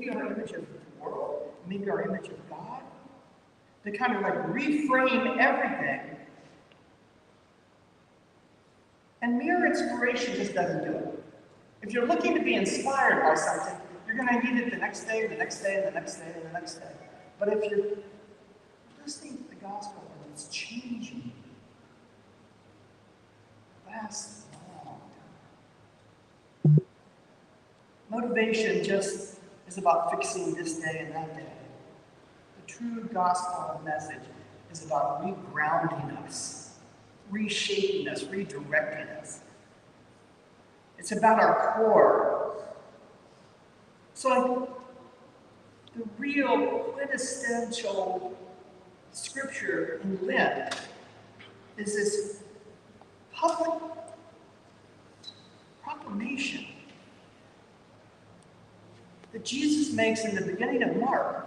maybe our image of the world, maybe our image of God, to kind of like reframe everything. And mere inspiration just doesn't do it. If you're looking to be inspired by something, you're going to need it the next day, the next day, the next day, and the next day. But if you're listening to the gospel and it's changing you, it lasts a long time. Motivation just is about fixing this day and that day. The true gospel message is about regrounding us, reshaping us, redirecting us. It's about our core. So the real quintessential scripture in Lent is this public proclamation that Jesus makes in the beginning of Mark.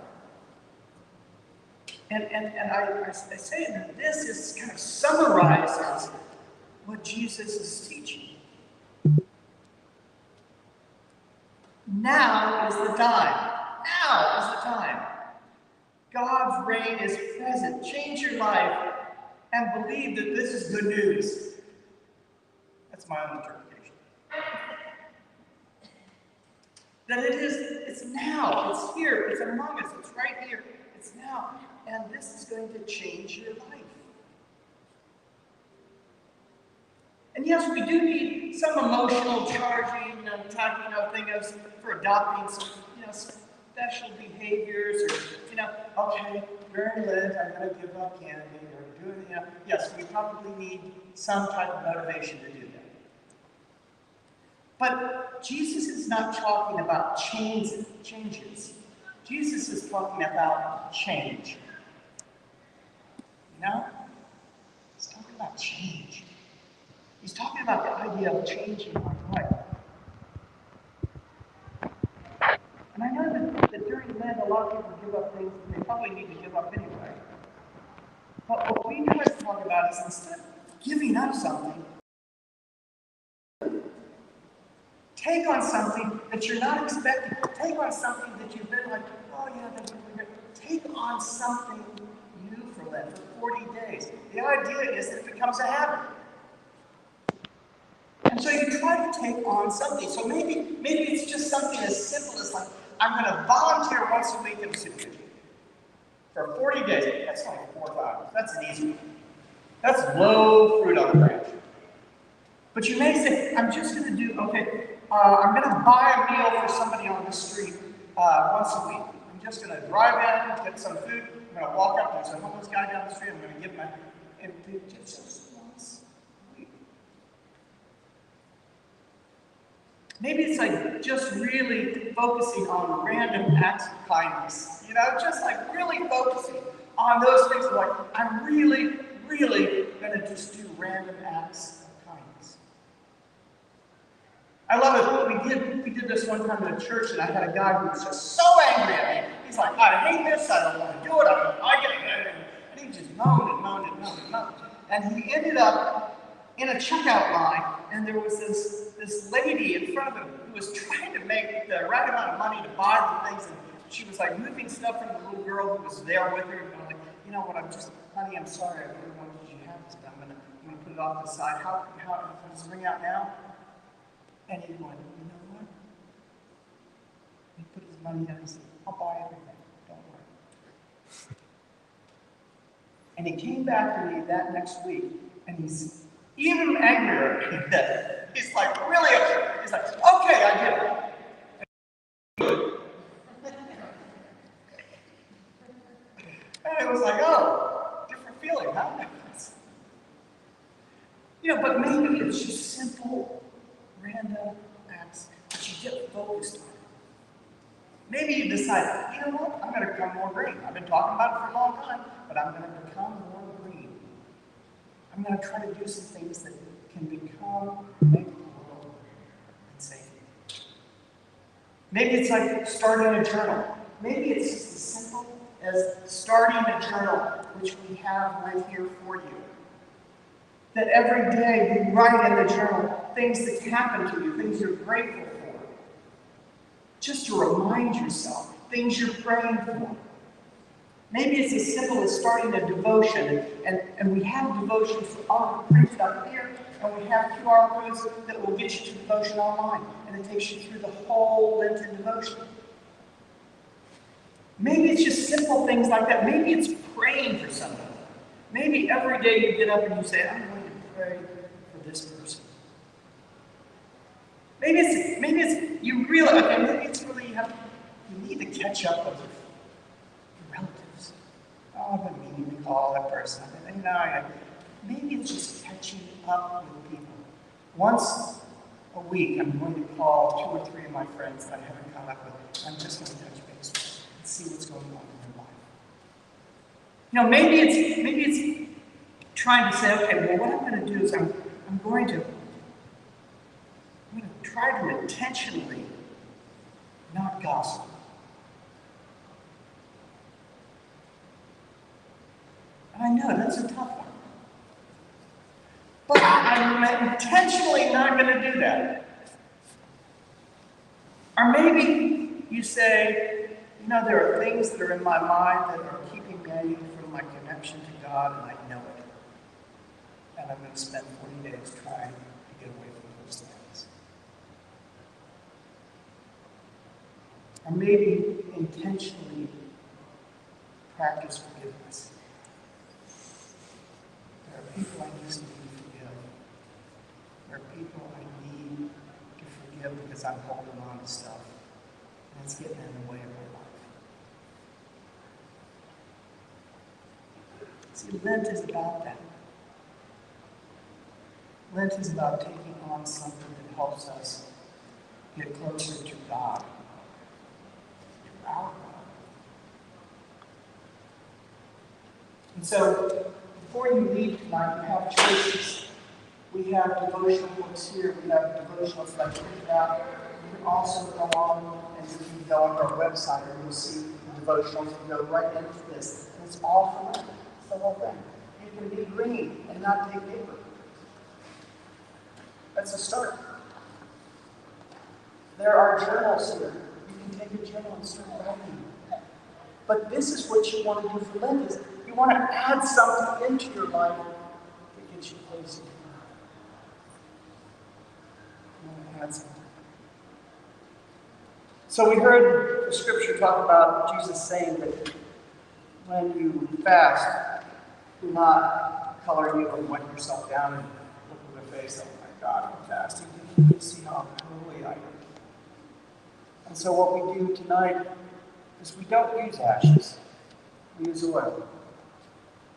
And I say that this is kind of summarizes what Jesus is teaching. Now is the time. Now is the time. God's reign is present. Change your life and believe that this is good news. That's my own interpretation. That it's now, it's here, it's among us, it's right here, it's now. And this is going to change your life. And yes, we do need some emotional charging and tacking of things for adopting some, special behaviors, or, okay, during Lent, I'm going to give up candy, or doing, yes, we probably need some type of motivation to do that. But Jesus is not talking about changes. Jesus is talking about change. He's talking about change. He's talking about the idea of changing our life. And I know that during Lent, a lot of people give up things that they probably need to give up anyway. But what we try to talk about is instead of giving up something, take on something that you're not expecting. Take on something that you've been like, oh yeah, that's really good. Take on something new for Lent for 40 days. The idea is that it becomes a habit. And so you try to take on something. So maybe it's just something as simple as like, I'm going to volunteer once a week in a soup kitchen. For 40 days. That's like 4 hours. That's an easy one. That's low fruit on the branch. But you may say, I'm just going to do, I'm going to buy a meal for somebody on the street once a week. I'm just going to drive in, get some food. I'm going to walk up, there's a homeless guy down the street, I'm going to give him and just once a week. Maybe it's like just really focusing on random acts of kindness. Just like really focusing on those things like, I'm really, really going to just do random acts of kindness. I love it. We did this one time in a church, and I had a guy who was just so angry at me. He's like, I hate this, I don't want to do it, I get it. And he just moaned and moaned and moaned and moaned. And he ended up in a checkout line, and there was this lady in front of him who was trying to make the right amount of money to buy the things, and she was like moving stuff from the little girl who was there with her, and I'm like, honey, I'm sorry, I really wanted you to have this, but I'm gonna put it off to the side. How does it ring out now? And he went, you know what? He put his money down and said, I'll buy everything, don't worry. And he came back to me that next week, and he's even angrier. He's like, really upset. He's like, okay, I get it. And it was like, oh, different feeling, huh? But maybe it's just simple, random acts that you get focused on. Maybe you decide, you know what, I'm going to become more green. I've been talking about it for a long time, but I'm going to become more green. I'm going to try to do some things that can make the world safe. Maybe it's like starting a journal. Maybe it's just as simple as starting a journal, which we have right here for you. That every day you write in the journal things that happen to you, things you're grateful for. just to remind yourself things you're praying for. Maybe it's as simple as starting a devotion, and we have devotions all printed up here, and we have QR codes that will get you to devotion online, and it takes you through the whole Lenten devotion. Maybe it's just simple things like that. Maybe it's praying for somebody. Maybe every day you get up and you say, I'm going to pray for this person. Maybe it's you realize, okay, maybe it's really you need to catch up with your relatives. Oh, I've been meaning to call that person. Maybe it's just catching up with people. Once a week, I'm going to call 2 or 3 of my friends that I haven't caught up with. I'm just going to touch base with them and see what's going on in their life. Maybe it's trying to say, okay, well, what I'm going to do is I'm going to try to intentionally not gossip. And I know that's a tough one. But I'm intentionally not going to do that. Or maybe you say, there are things that are in my mind that are keeping me from my connection to God, and I know it. And I'm going to spend 40 days trying to get away from those things. Or maybe intentionally practice forgiveness. There are people I just need to forgive. There are people I need to forgive because I'm holding on to stuff. And it's getting in the way of my life. See, Lent is about that. Lent is about taking on something that helps us get closer to God, to our God. And so, before you leave tonight, you have choices. We have devotional books here. We have devotionals like that. You can also go on and you can go on our website and you'll see the devotionals and go right into this. And it's all for Lent. It's the whole thing. You can be green and not take paper. That's a start. There are journals here. You can take a journal and start writing. But this is what you want to do for Lent, is you want to add something into your life that gets you closer to God. You want to add something. So we heard the scripture talk about Jesus saying that when you fast, do not color you or wipe yourself down and look at your face like, oh my God, I'm fasting. You see how holy I am. And so what we do tonight is we don't use ashes. We use oil.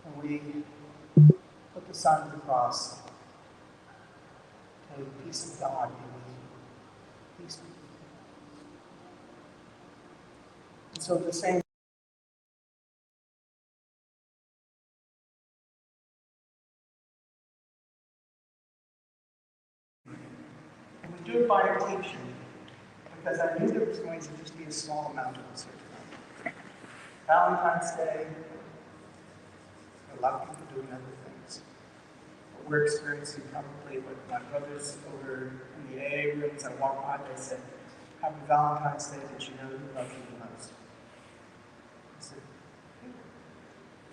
And we put the sign of the cross. And the peace of God be with you. Peace be with you. And so the same and we do it by intention, because I knew there was going to just be a small amount of us here tonight. Valentine's Day, a lot of people doing other things. But we're experiencing probably what my brothers over in the AA rooms, I walked by, they said, Happy Valentine's Day, did you know who loves you the most? I said,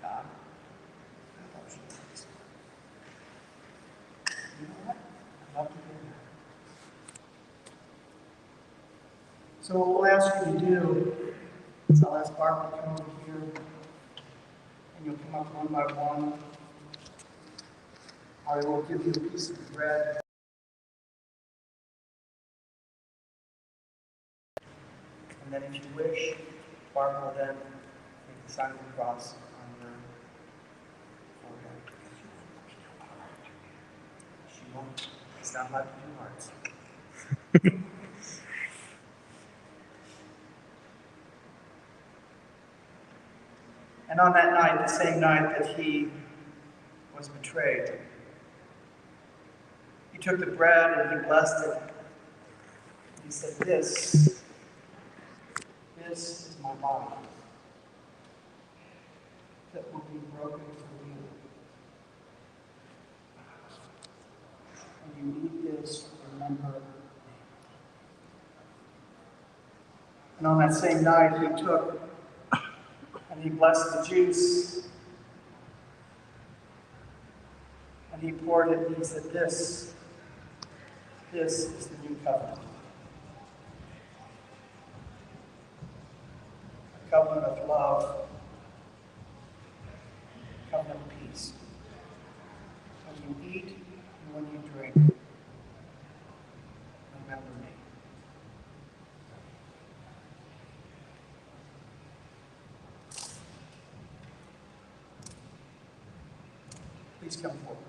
God, who loves you the most? You know what? I'd love to hear that. So what we'll ask you to do is I'll ask Barbara to come over here, and you'll come up one by one. I will give you a piece of bread. And then if you wish, Barbara will then make the sign of the cross on your forehead. She won't. It's not like two hearts. And on that night, the same night that he was betrayed, he took the bread and he blessed it. He said, This is my body that will be broken for you. And you eat this, remember And on that same night, he took and he blessed the juice. And he poured it and he said, this is the new covenant. A covenant of love, a covenant of peace. When you eat and when you drink, remember me. Please come forward.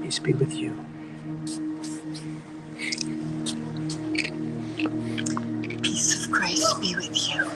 Peace be with you. Peace of Christ be with you.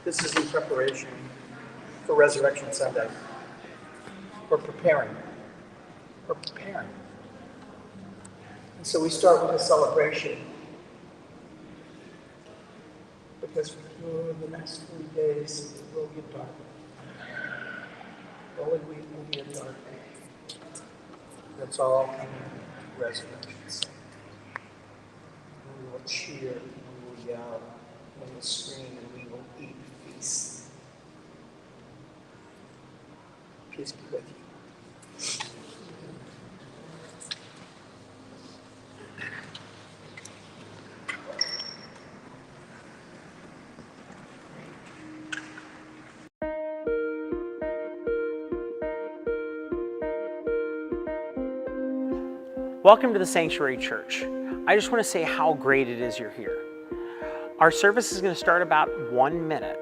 This is in preparation for Resurrection Sunday. We're preparing. We're preparing. And so we start with a celebration. Because for the next 3 days, it will get dark. Holy Week will be a dark day. That's all coming to Resurrection Sunday. We will cheer, we will yell, we will scream, and we will eat feast. Peace be with you. Welcome to the Sanctuary Church. I just want to say how great it is you're here. Our service is going to start about 1 minute.